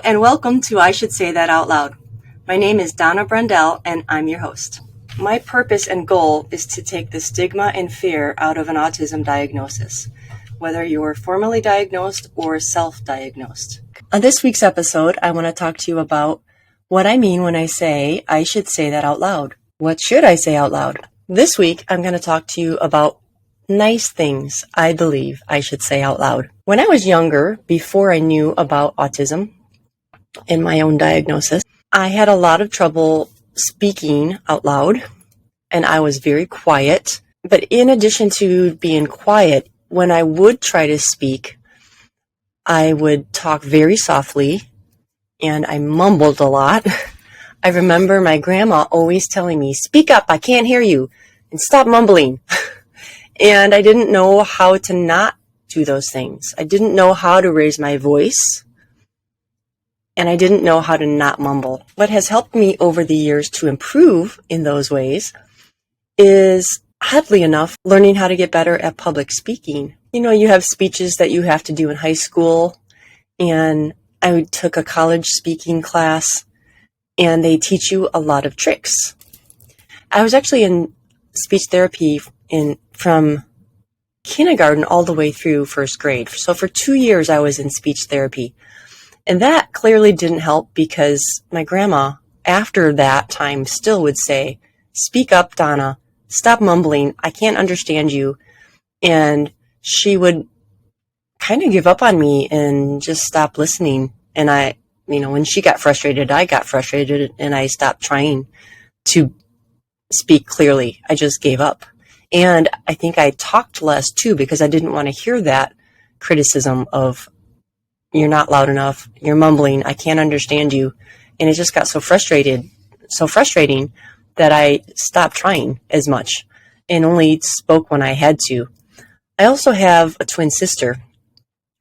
and welcome to I Should Say That Out Loud. My name is Donna Brendel, and I'm your host. My purpose and goal is to take the stigma and fear out of an autism diagnosis, whether you're formally diagnosed or self-diagnosed. On this week's episode, I want to talk to you about what I mean when I say I should say that out loud. What should I say out loud? This week, I'm going to talk to you about nice things I believe I should say out loud. When I was younger, before I knew about autism and my own diagnosis, I had a lot of trouble speaking out loud, and I was very quiet. But in addition to being quiet, when I would try to speak, I would talk very softly, and I mumbled a lot. I remember my grandma always telling me, "Speak up, I can't hear you, and stop mumbling." And I didn't know how to not do those things. I didn't know how to raise my voice, and I didn't know how to not mumble. What has helped me over the years to improve in those ways is, oddly enough, learning how to get better at public speaking. You know, you have speeches that you have to do in high school, and I took a college speaking class, and they teach you a lot of tricks. I was actually in speech therapy from kindergarten all the way through first grade. So for 2 years, I was in speech therapy. And that clearly didn't help because my grandma, after that time, still would say, "Speak up, Donna. Stop mumbling. I can't understand you." And she would kind of give up on me and just stop listening. And when she got frustrated, I got frustrated, and I stopped trying to speak clearly. I just gave up. And I think I talked less too because I didn't want to hear that criticism of, "You're not loud enough, you're mumbling, I can't understand you." And it just got so frustrating that I stopped trying as much and only spoke when I had to. I also have a twin sister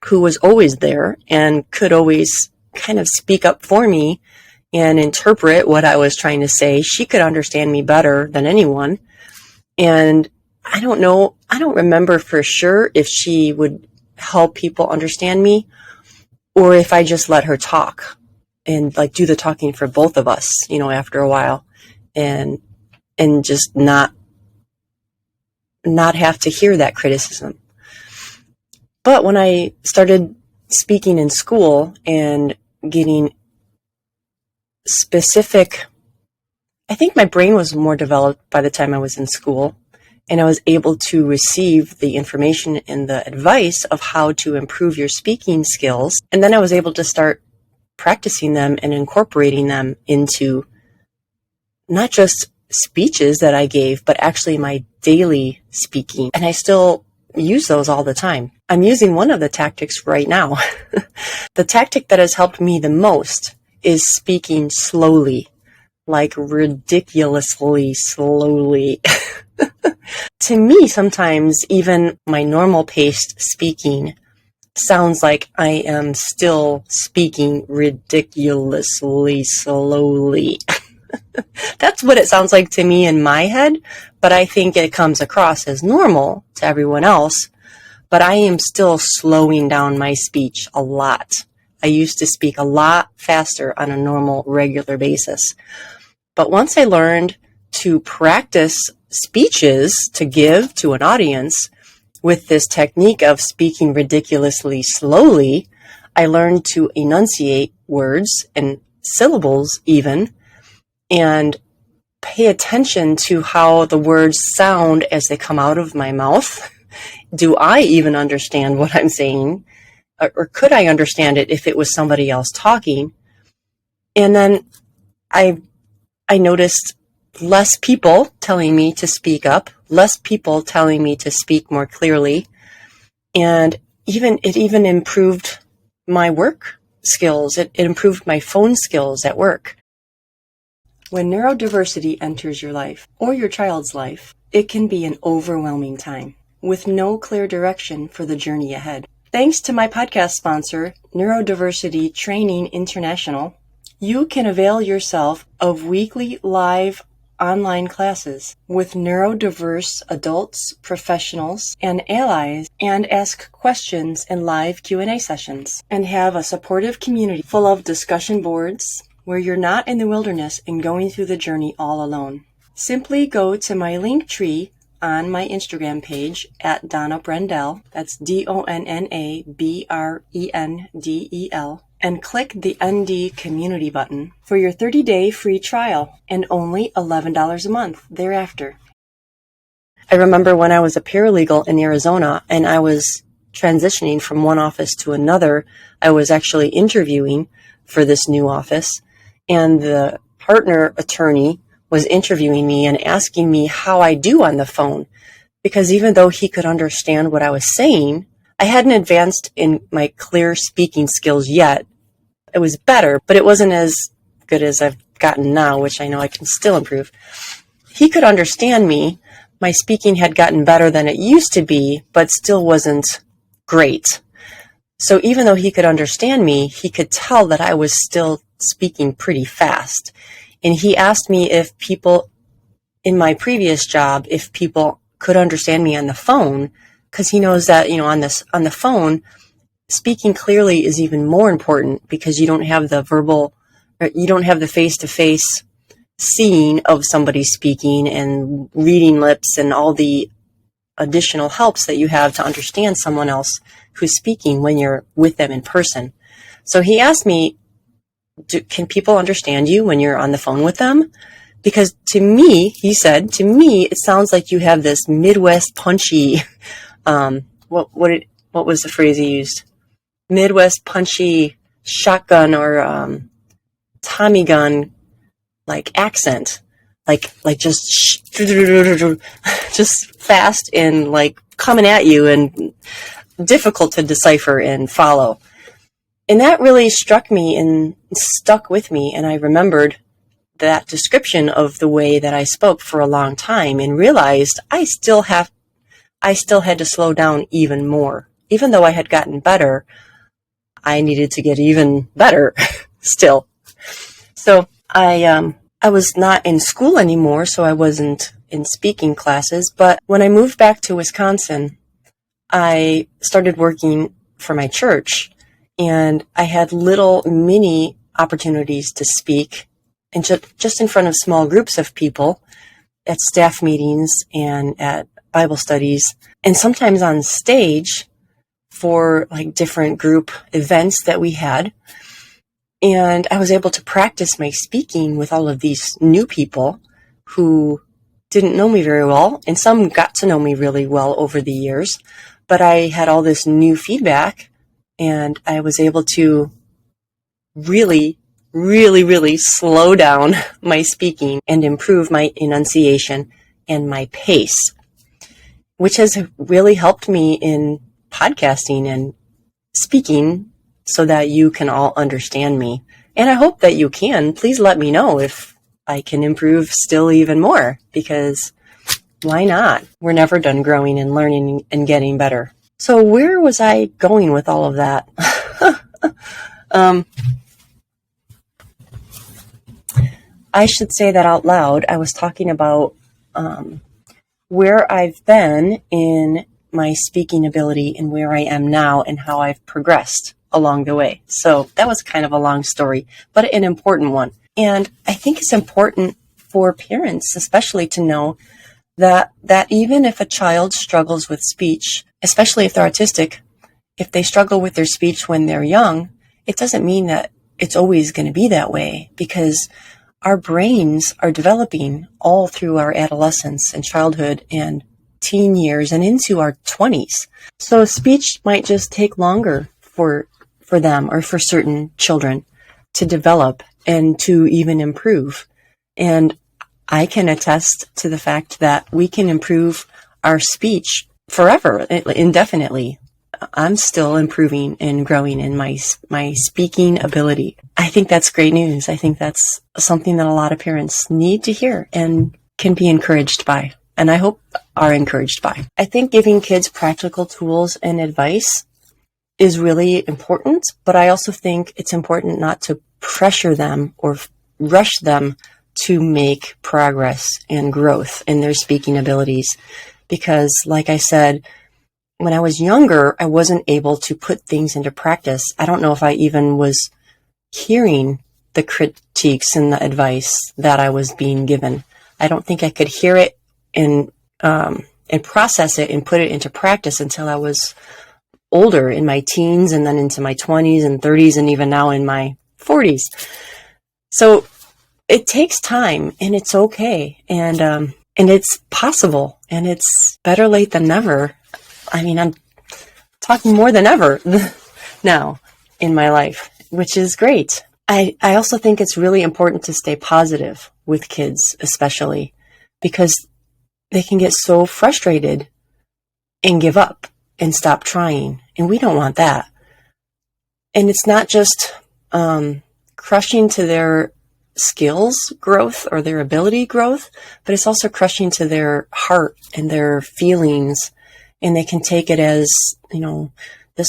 who was always there and could always kind of speak up for me and interpret what I was trying to say. She could understand me better than anyone. And I don't remember for sure if she would help people understand me or if I just let her talk and do the talking for both of us, after a while and just not have to hear that criticism. But when I started speaking in school and getting specific, I think my brain was more developed by the time I was in school, and I was able to receive the information and the advice of how to improve your speaking skills. And then I was able to start practicing them and incorporating them into not just speeches that I gave, but actually my daily speaking. And I still use those all the time. I'm using one of the tactics right now. The tactic that has helped me the most is speaking slowly, like ridiculously slowly. To me, sometimes even my normal paced speaking sounds like I am still speaking ridiculously slowly. That's what it sounds like to me in my head, but I think it comes across as normal to everyone else. But I am still slowing down my speech a lot. I used to speak a lot faster on a normal, regular basis. But once I learned to practice speeches to give to an audience with this technique of speaking ridiculously slowly, I learned to enunciate words and syllables even, and pay attention to how the words sound as they come out of my mouth. Do I even understand what I'm saying? Or could I understand it if it was somebody else talking? And then I noticed less people telling me to speak up, less people telling me to speak more clearly. And it even improved my work skills. It improved my phone skills at work. When neurodiversity enters your life or your child's life, it can be an overwhelming time with no clear direction for the journey ahead. Thanks to my podcast sponsor, Neurodiversity Training International, you can avail yourself of weekly live online classes with neurodiverse adults, professionals, and allies, and ask questions in live Q&A sessions, and have a supportive community full of discussion boards where you're not in the wilderness and going through the journey all alone. Simply go to my link tree on my Instagram page at Donna Brendel, that's DonnaBrendel, and click the ND Community button for your 30-day free trial and only $11 a month thereafter. I remember when I was a paralegal in Arizona and I was transitioning from one office to another, I was actually interviewing for this new office, and the partner attorney was interviewing me and asking me how I do on the phone, because even though he could understand what I was saying, I hadn't advanced in my clear speaking skills yet. It was better, but it wasn't as good as I've gotten now, which I know I can still improve. He could understand me. My speaking had gotten better than it used to be, but still wasn't great. So even though he could understand me, he could tell that I was still speaking pretty fast. And he asked me if people in my previous job, if people could understand me on the phone, because he knows that, on the phone, speaking clearly is even more important because you don't have the face-to-face seeing of somebody speaking and reading lips and all the additional helps that you have to understand someone else who's speaking when you're with them in person. So he asked me, can people understand you when you're on the phone with them? Because to me, he said, it sounds like you have this Midwest punchy, what was the phrase he used? Midwest punchy shotgun or Tommy gun like accent, like just fast and like coming at you and difficult to decipher and follow. And that really struck me and stuck with me, and I remembered that description of the way that I spoke for a long time and realized I still had to slow down even more. Even though I had gotten better, I needed to get even better still. So I was not in school anymore, so I wasn't in speaking classes. But when I moved back to Wisconsin, I started working for my church, and I had little mini opportunities to speak, and just in front of small groups of people at staff meetings and at Bible studies, and sometimes on stage for like different group events that we had. And I was able to practice my speaking with all of these new people who didn't know me very well, and some got to know me really well over the years. But I had all this new feedback, and I was able to really, really, really slow down my speaking and improve my enunciation and my pace, which has really helped me in podcasting and speaking so that you can all understand me. And I hope that you can. Please let me know if I can improve still even more, because why not? We're never done growing and learning and getting better. So where was I going with all of that? I should say that out loud. I was talking about where I've been in my speaking ability and where I am now and how I've progressed along the way. So that was kind of a long story, but an important one. And I think it's important for parents, especially, to know that even if a child struggles with speech, especially if they're autistic, if they struggle with their speech when they're young, it doesn't mean that it's always going to be that way, because our brains are developing all through our adolescence and childhood and teen years and into our 20s. So speech might just take longer for them or for certain children to develop and to even improve. And I can attest to the fact that we can improve our speech forever, indefinitely. I'm still improving and growing in my speaking ability. I think that's great news. I think that's something that a lot of parents need to hear and can be encouraged by, and I hope are encouraged by. I think giving kids practical tools and advice is really important, but I also think it's important not to pressure them or rush them to make progress and growth in their speaking abilities. Because, like I said, when I was younger, I wasn't able to put things into practice. I don't know if I even was hearing the critiques and the advice that I was being given. I don't think I could hear it and process it and put it into practice until I was older, in my teens, and then into my 20s and 30s, and even now in my 40s. So it takes time, and it's okay, and it's possible, and it's better late than never. I mean, I'm talking more than ever now in my life, which is great. I also think it's really important to stay positive with kids, especially because they can get so frustrated and give up and stop trying. And we don't want that. And it's not just crushing to their skills growth or their ability growth, but it's also crushing to their heart and their feelings. And they can take it as, this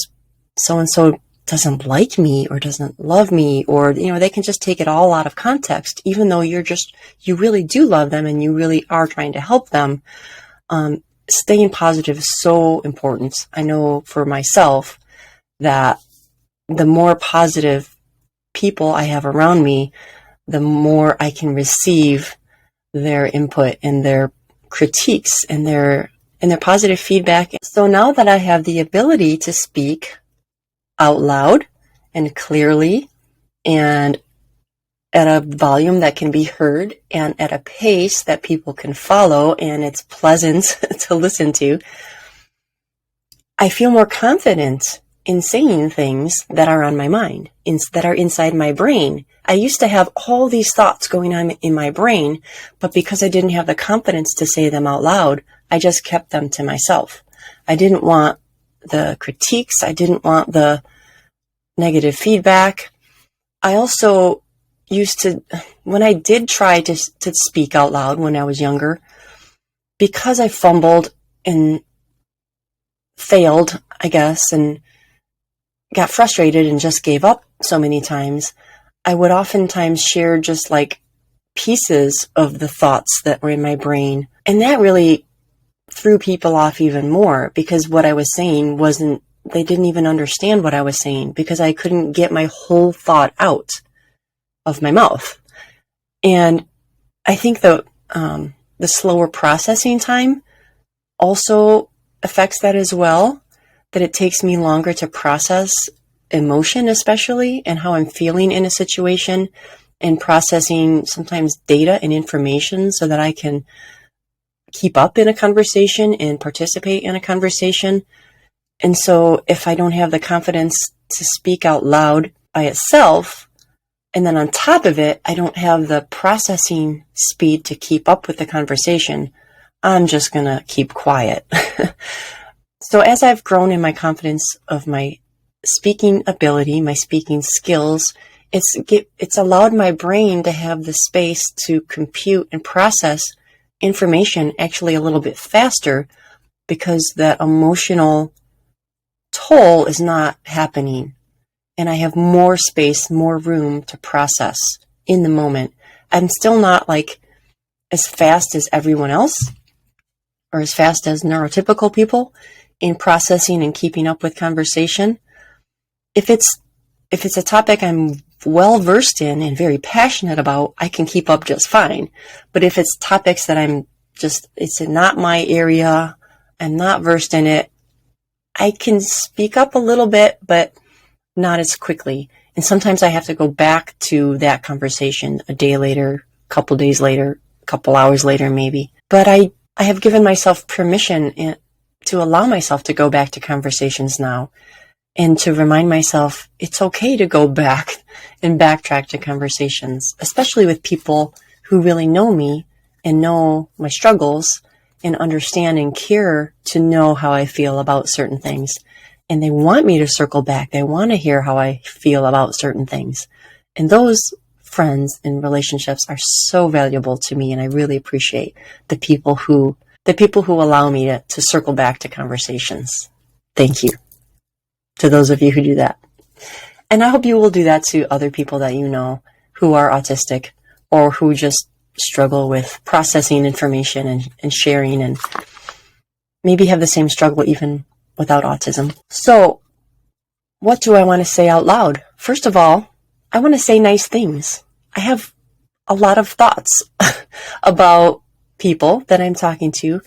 so-and-so doesn't like me or doesn't love me, or, they can just take it all out of context, even though you really do love them and you really are trying to help them. Staying positive is so important. I know for myself that the more positive people I have around me, the more I can receive their input and their critiques and their positive feedback. So now that I have the ability to speak out loud and clearly and at a volume that can be heard and at a pace that people can follow and it's pleasant to listen to, I feel more confident in saying things that are on my mind, that are inside my brain. I used to have all these thoughts going on in my brain, but because I didn't have the confidence to say them out loud, I just kept them to myself. I didn't want the critiques. I didn't want the negative feedback. I also used to, when I did try to speak out loud when I was younger, because I fumbled and failed, I guess, and got frustrated and just gave up so many times, I would oftentimes share just like pieces of the thoughts that were in my brain. And that really threw people off even more, because what I was saying they didn't even understand what I was saying, because I couldn't get my whole thought out of my mouth. And I think the slower processing time also affects that as well, that it takes me longer to process emotion, especially, and how I'm feeling in a situation, and processing sometimes data and information so that I can keep up in a conversation and participate in a conversation. And so if I don't have the confidence to speak out loud by itself, and then on top of it, I don't have the processing speed to keep up with the conversation, I'm just going to keep quiet. So as I've grown in my confidence of my speaking ability, my speaking skills, it's allowed my brain to have the space to compute and process information actually a little bit faster, because that emotional toll is not happening. And I have more space, more room to process in the moment. I'm still not like as fast as everyone else, or as fast as neurotypical people in processing and keeping up with conversation. If it's a topic I'm well versed in and very passionate about, I can keep up just fine. But if it's topics that it's not my area, I'm not versed in it, I can speak up a little bit, but not as quickly. And sometimes I have to go back to that conversation a day later, a couple days later, a couple hours later maybe. But I have given myself permission to allow myself to go back to conversations now, and to remind myself it's okay to go back and backtrack to conversations, especially with people who really know me and know my struggles and understand and care to know how I feel about certain things. And they want me to circle back. They want to hear how I feel about certain things. And those friends and relationships are so valuable to me. And I really appreciate the people who allow me to circle back to conversations. Thank you to those of you who do that. And I hope you will do that to other people that you know who are autistic, or who just struggle with processing information and sharing, and maybe have the same struggle even without autism. So what do I want to say out loud? First of all, I want to say nice things. I have a lot of thoughts about people that I'm talking to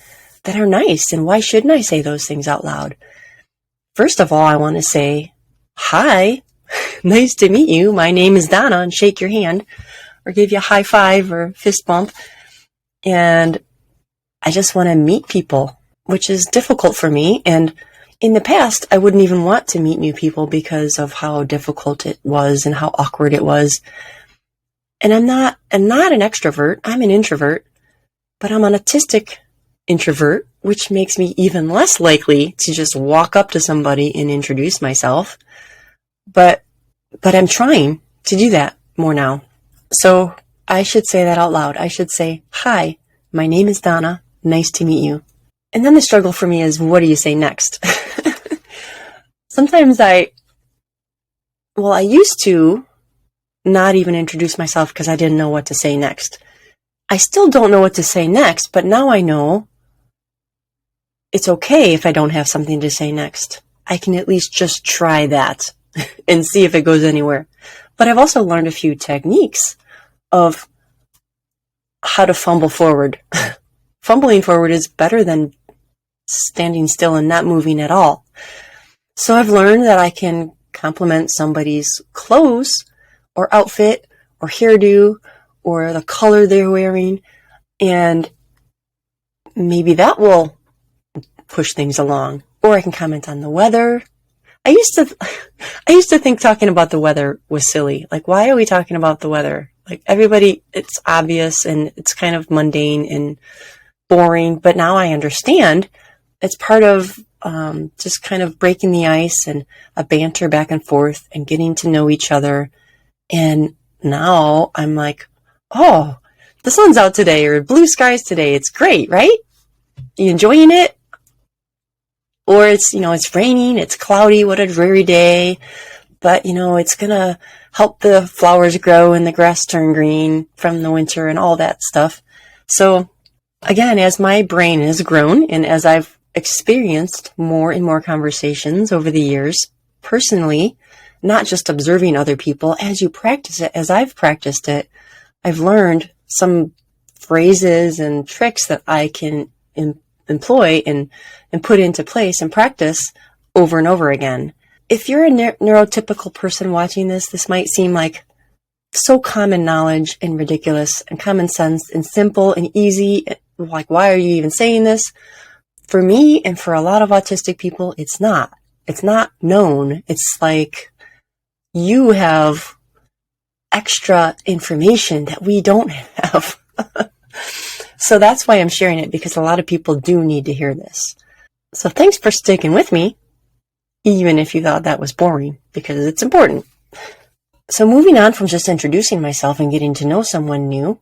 that are nice, and why shouldn't I say those things out loud? First of all, I want to say, hi, nice to meet you. My name is Donna, and shake your hand or give you a high five or fist bump. And I just want to meet people, which is difficult for me. And in the past, I wouldn't even want to meet new people because of how difficult it was and how awkward it was. And I'm not an extrovert. I'm an introvert, but I'm an autistic introvert, which makes me even less likely to just walk up to somebody and introduce myself. But I'm trying to do that more now. So I should say that out loud. I should say, hi, my name is Donna. Nice to meet you. And then the struggle for me is, what do you say next? Sometimes I used to not even introduce myself because I didn't know what to say next. I still don't know what to say next, but now I know it's okay if I don't have something to say next. I can at least just try that and see if it goes anywhere. But I've also learned a few techniques of how to fumble forward. Fumbling forward is better than standing still and not moving at all. So I've learned that I can compliment somebody's clothes or outfit or hairdo or the color they're wearing, and maybe that will push things along. Or I can comment on the weather. I used to think talking about the weather was silly. Like, why are we talking about the weather? Like, everybody, it's obvious and it's kind of mundane and boring, but now I understand it's part of just kind of breaking the ice and a banter back and forth and getting to know each other. And now I'm like, oh, the sun's out today, or blue skies today. It's great, right? You enjoying it? Or it's raining, it's cloudy, what a dreary day. But, it's going to help the flowers grow and the grass turn green from the winter and all that stuff. So again, as my brain has grown and as I've experienced more and more conversations over the years, personally, not just observing other people, as you practice it, as I've practiced it, I've learned some phrases and tricks that I can employ and put into place and practice over and over again. If you're a neurotypical person watching this, this might seem like so common knowledge and ridiculous and common sense and simple and easy. Like, why are you even saying this? For me and for a lot of autistic people, it's not. It's not known. It's like you have extra information that we don't have. So that's why I'm sharing it, because a lot of people do need to hear this. So thanks for sticking with me, even if you thought that was boring, because it's important. So moving on from just introducing myself and getting to know someone new,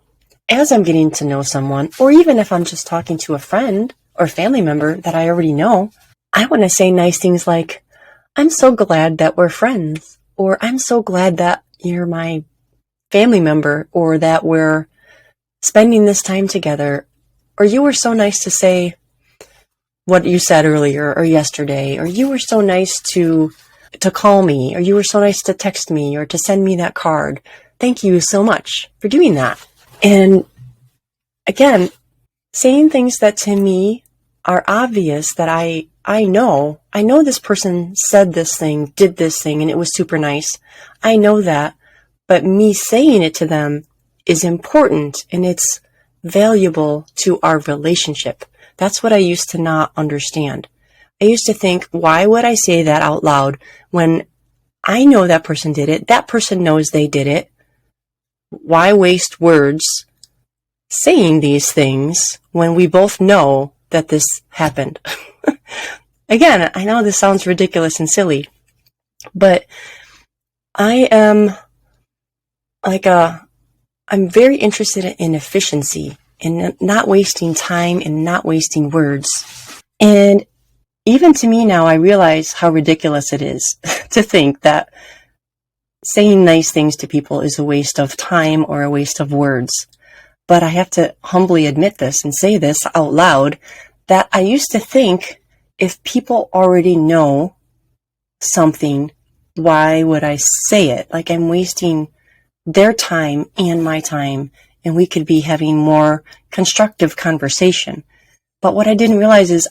as I'm getting to know someone, or even if I'm just talking to a friend or family member that I already know, I want to say nice things like, I'm so glad that we're friends, or I'm so glad that you're my family member, or that we're spending this time together, or you were so nice to say what you said earlier or yesterday, or you were so nice to call me, or you were so nice to text me or to send me that card. Thank you so much for doing that. And again, saying things that to me are obvious, that I know this person said this thing, did this thing, and it was super nice. I know that, but me saying it to them is important and it's valuable to our relationship. That's what I used to not understand. I used to think, why would I say that out loud when I know that person did it? That person knows they did it. Why waste words saying these things when we both know that this happened? Again, I know this sounds ridiculous and silly, but I am I'm very interested in efficiency and not wasting time and not wasting words. And even to me now, I realize how ridiculous it is to think that saying nice things to people is a waste of time or a waste of words. but I have to humbly admit this and say this out loud, that I used to think if people already know something, why would I say it? Like I'm wasting their time and my time, and we could be having more constructive conversation. But what I didn't realize is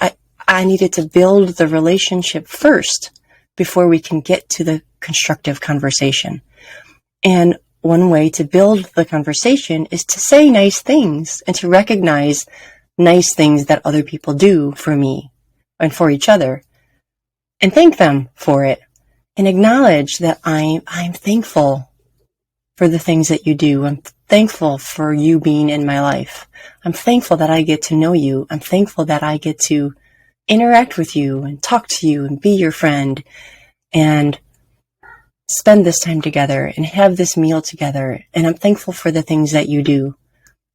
I needed to build the relationship first before we can get to the constructive conversation. And one way to build the conversation is to say nice things and to recognize nice things that other people do for me and for each other, and thank them for it, and acknowledge that I'm thankful for the things that you do. I'm thankful for you being in my life. I'm thankful that I get to know you. I'm thankful that I get to interact with you and talk to you and be your friend and spend this time together and have this meal together. And I'm thankful for the things that you do.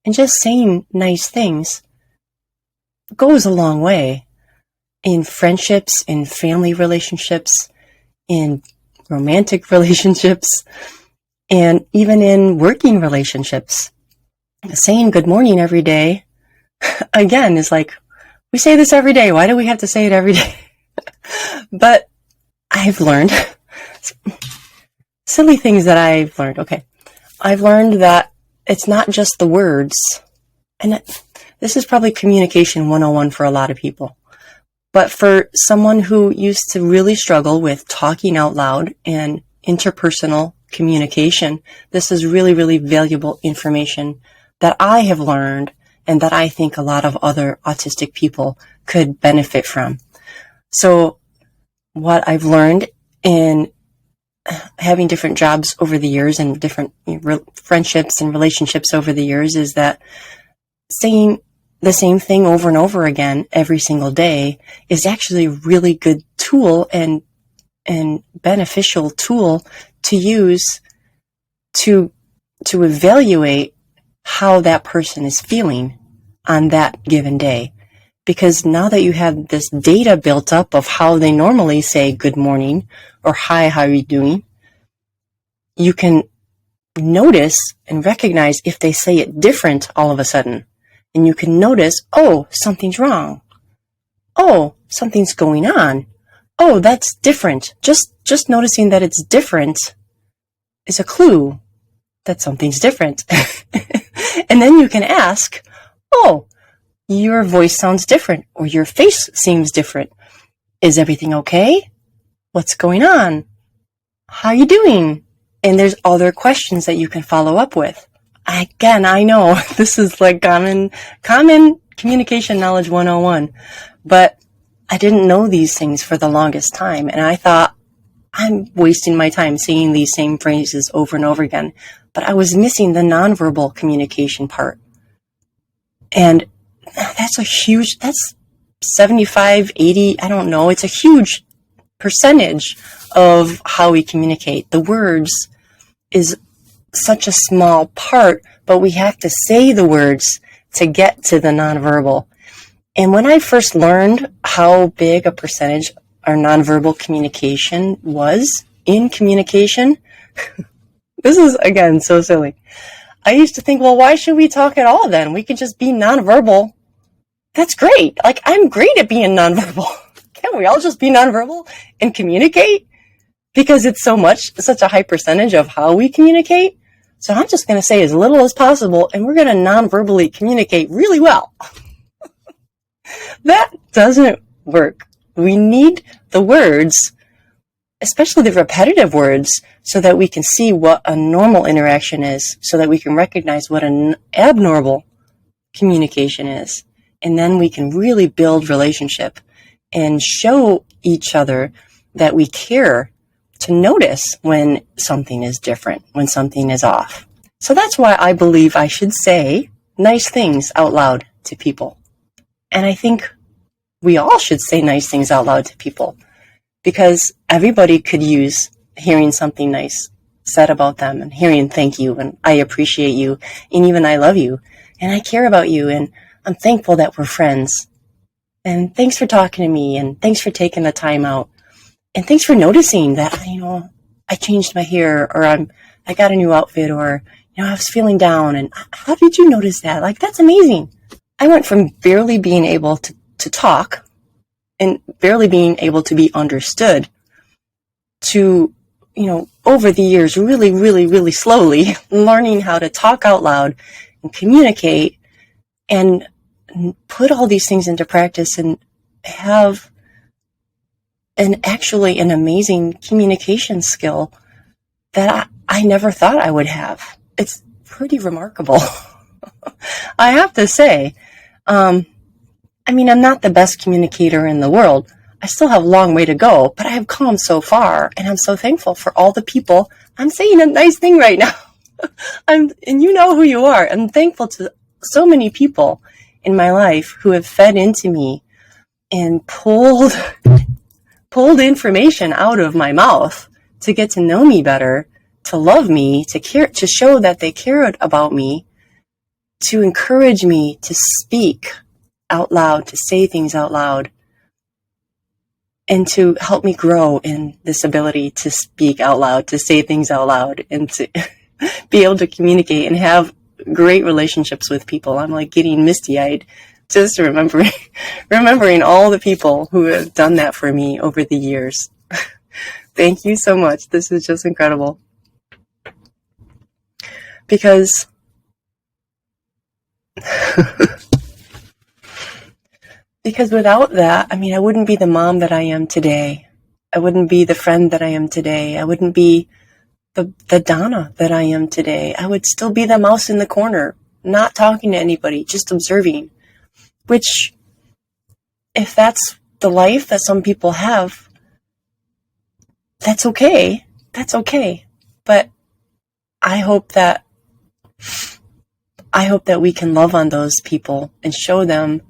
And just saying nice things goes a long way in friendships, in family relationships, in romantic relationships, and even in working relationships. Saying good morning every day, again, is like, we say this every day. Why do we have to say it every day? But I've learned silly things that I've learned. Okay. I've learned that it's not just the words, and this is probably communication 101 for a lot of people. But for someone who used to really struggle with talking out loud and interpersonal communication, this is really, really valuable information that I have learned and that I think a lot of other autistic people could benefit from. So what I've learned in having different jobs over the years and different friendships and relationships over the years is that saying the same thing over and over again every single day is actually a really good tool and beneficial tool to use to evaluate how that person is feeling on that given day. Because now that you have this data built up of how they normally say good morning or hi, how are you doing, you can notice and recognize if they say it different all of a sudden. And you can notice, oh, something's wrong. Oh, something's going on. Oh, that's different. Just noticing that it's different is a clue that something's different. And then you can ask, oh, your voice sounds different, or your face seems different. Is everything okay? What's going on? How are you doing? And there's other questions that you can follow up with. Again, I know this is like common communication knowledge 101, but I didn't know these things for the longest time. And I thought, I'm wasting my time saying these same phrases over and over again, but I was missing the nonverbal communication part. And that's 75, 80, I don't know. It's a huge percentage of how we communicate. The words is such a small part, but we have to say the words to get to the nonverbal. And when I first learned how big a percentage our nonverbal communication was in communication, this is, again, so silly. I used to think, well, why should we talk at all then? We could just be nonverbal. That's great. Like, I'm great at being nonverbal. Can't we all just be nonverbal and communicate? Because it's such a high percentage of how we communicate. So I'm just going to say as little as possible, and we're going to non-verbally communicate really well. That doesn't work. We need the words, especially the repetitive words, so that we can see what a normal interaction is, so that we can recognize what an abnormal communication is. And then we can really build relationship and show each other that we care, to notice when something is different, when something is off. So that's why I believe I should say nice things out loud to people. And I think we all should say nice things out loud to people, because everybody could use hearing something nice said about them and hearing thank you and I appreciate you and even I love you and I care about you and I'm thankful that we're friends. And thanks for talking to me and thanks for taking the time out. And thanks for noticing that, I changed my hair or I got a new outfit or, I was feeling down, and how did you notice that? Like, that's amazing. I went from barely being able to talk and barely being able to be understood to, over the years, really, really, really slowly learning how to talk out loud and communicate and put all these things into practice and have actually an amazing communication skill that I never thought I would have. It's pretty remarkable. I have to say, I'm not the best communicator in the world. I still have a long way to go, but I have come so far, and I'm so thankful for all the people. I'm saying a nice thing right now. And you know who you are. I'm thankful to so many people in my life who have fed into me and pulled information out of my mouth to get to know me better, to love me, to care, to show that they cared about me, to encourage me to speak out loud, to say things out loud, and to help me grow in this ability to speak out loud, to say things out loud, and to be able to communicate and have great relationships with people. I'm like getting misty-eyed just remembering all the people who have done that for me over the years. Thank you so much. This is just incredible. Because without that, I wouldn't be the mom that I am today. I wouldn't be the friend that I am today. I wouldn't be the Donna that I am today. I would still be the mouse in the corner, not talking to anybody, just observing. Which, if that's the life that some people have, that's okay. That's okay. But I hope that we can love on those people and show them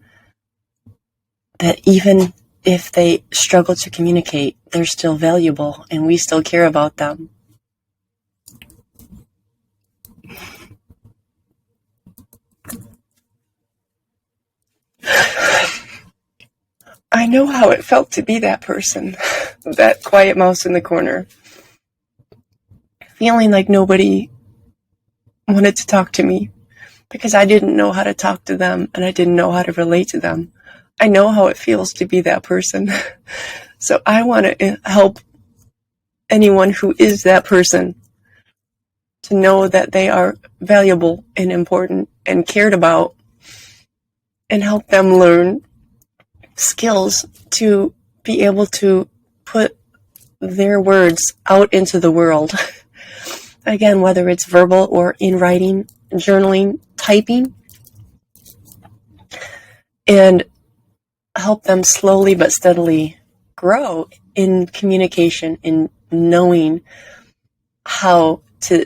that even if they struggle to communicate, they're still valuable and we still care about them. I know how it felt to be that person, that quiet mouse in the corner, feeling like nobody wanted to talk to me because I didn't know how to talk to them and I didn't know how to relate to them. I know how it feels to be that person. So I want to help anyone who is that person to know that they are valuable and important and cared about, and help them learn skills to be able to put their words out into the world. Again, whether it's verbal or in writing, journaling, typing, and help them slowly but steadily grow in communication, in knowing how to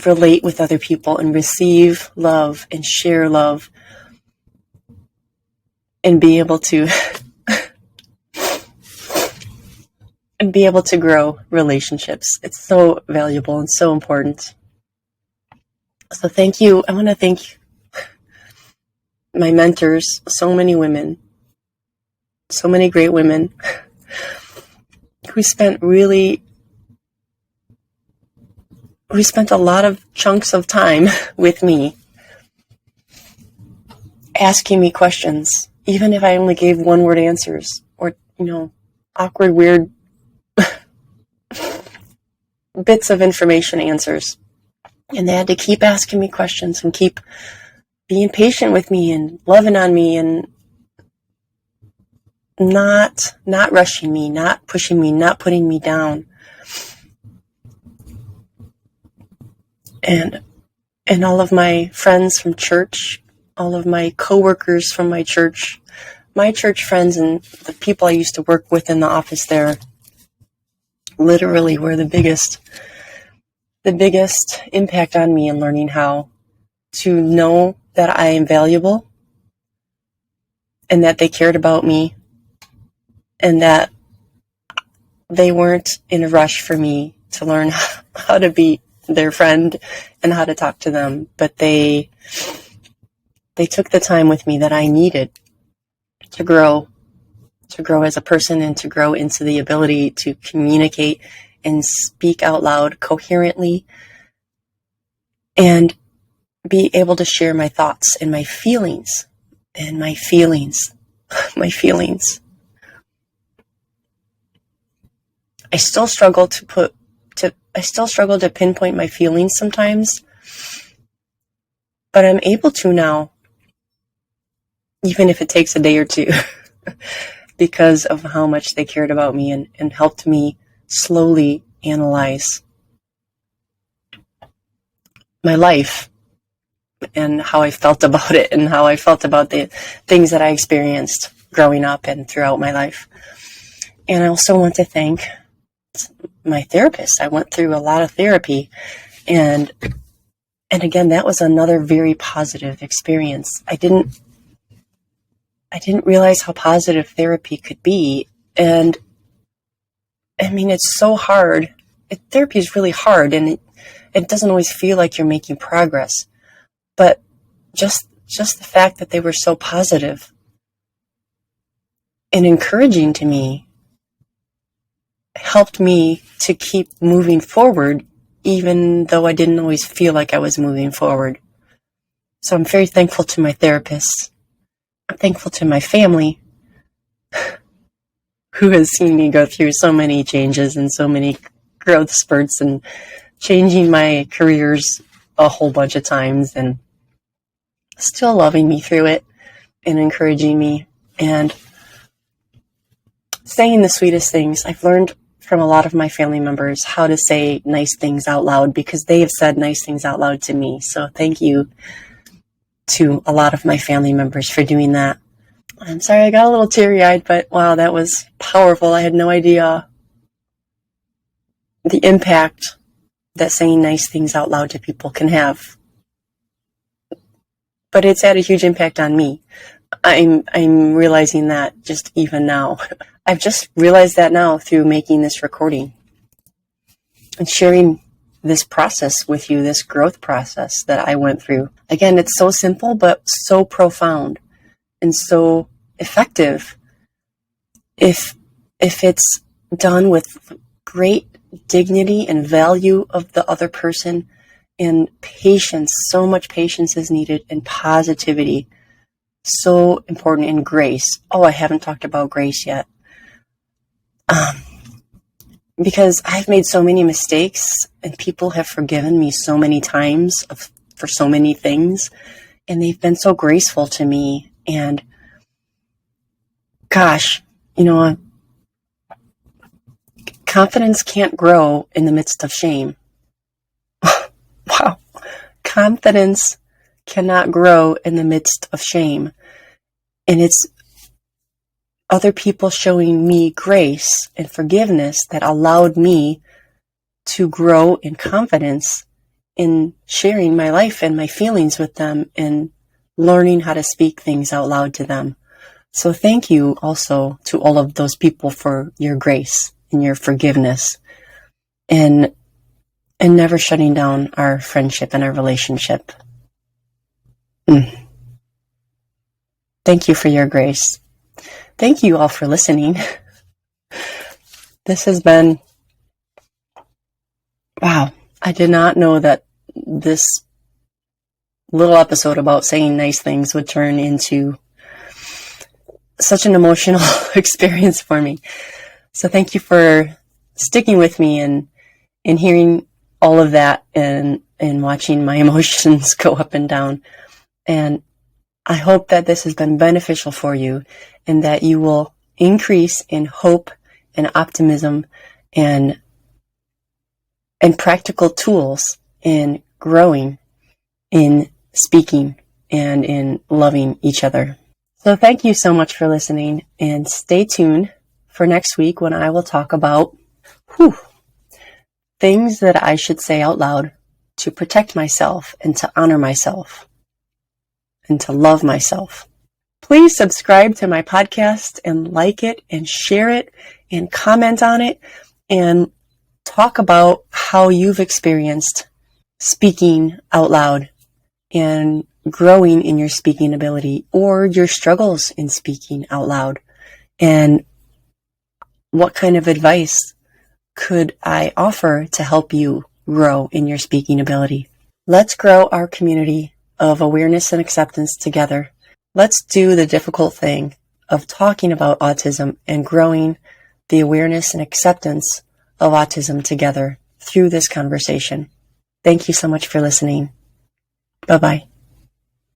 relate with other people and receive love and share love and be able to grow relationships. It's so valuable and so important. So thank you. I want to thank my mentors, so many women, so many great women who spent a lot of chunks of time with me, asking me questions, even if I only gave one-word answers or, awkward, weird bits of information answers. And they had to keep asking me questions and keep being patient with me and loving on me and not rushing me, not pushing me, not putting me down. And all of my friends from church, all of my coworkers from my church friends and the people I used to work with in the office there literally were the biggest impact on me in learning how to know that I am valuable and that they cared about me and that they weren't in a rush for me to learn how to be their friend and how to talk to them, but they took the time with me that I needed to grow as a person and to grow into the ability to communicate and speak out loud coherently and be able to share my thoughts and my feelings. My feelings. I still struggle to pinpoint my feelings sometimes, but I'm able to now, even if it takes a day or two, because of how much they cared about me and helped me slowly analyze my life and how I felt about it and how I felt about the things that I experienced growing up and throughout my life. And I also want to thank my therapist. I went through a lot of therapy, and again, that was another very positive experience. I didn't realize how positive therapy could be. And I mean, it's so hard. Therapy is really hard, and it doesn't always feel like you're making progress. But just the fact that they were so positive and encouraging to me helped me to keep moving forward, even though I didn't always feel like I was moving forward. So I'm very thankful to my therapist. I'm thankful to my family, who has seen me go through so many changes and so many growth spurts and changing my careers a whole bunch of times and still loving me through it and encouraging me and saying the sweetest things. I've learned from a lot of my family members how to say nice things out loud because they have said nice things out loud to me. So thank you to a lot of my family members for doing that. I'm sorry I got a little teary-eyed, but wow, that was powerful. I had no idea the impact that saying nice things out loud to people can have. But it's had a huge impact on me. I'm realizing that just even now. I've just realized that now through making this recording and sharing this process with you, this growth process that I went through. Again, it's so simple, but so profound and so effective if it's done with great dignity and value of the other person and patience. So much patience is needed, and positivity. So important, in grace. Oh, I haven't talked about grace yet. Because I've made so many mistakes and people have forgiven me so many times for so many things, and they've been so graceful to me. And gosh, confidence can't grow in the midst of shame. Wow. Confidence cannot grow in the midst of shame. And it's other people showing me grace and forgiveness that allowed me to grow in confidence in sharing my life and my feelings with them and learning how to speak things out loud to them. So thank you also to all of those people for your grace and your forgiveness and never shutting down our friendship and our relationship. Thank you for your grace. Thank you all for listening. This has been, wow, I did not know that this little episode about saying nice things would turn into such an emotional experience for me. So thank you for sticking with me and hearing all of that and watching my emotions go up and down. And I hope that this has been beneficial for you and that you will increase in hope and optimism and practical tools in growing, in speaking, and in loving each other. So thank you so much for listening, and stay tuned for next week when I will talk about things that I should say out loud to protect myself and to honor myself and to love myself. Please subscribe to my podcast and like it and share it and comment on it and talk about how you've experienced speaking out loud and growing in your speaking ability or your struggles in speaking out loud. And what kind of advice could I offer to help you grow in your speaking ability? Let's grow our community of awareness and acceptance together. Let's do the difficult thing of talking about autism and growing the awareness and acceptance of autism together through this conversation. Thank you so much for listening. Bye-bye.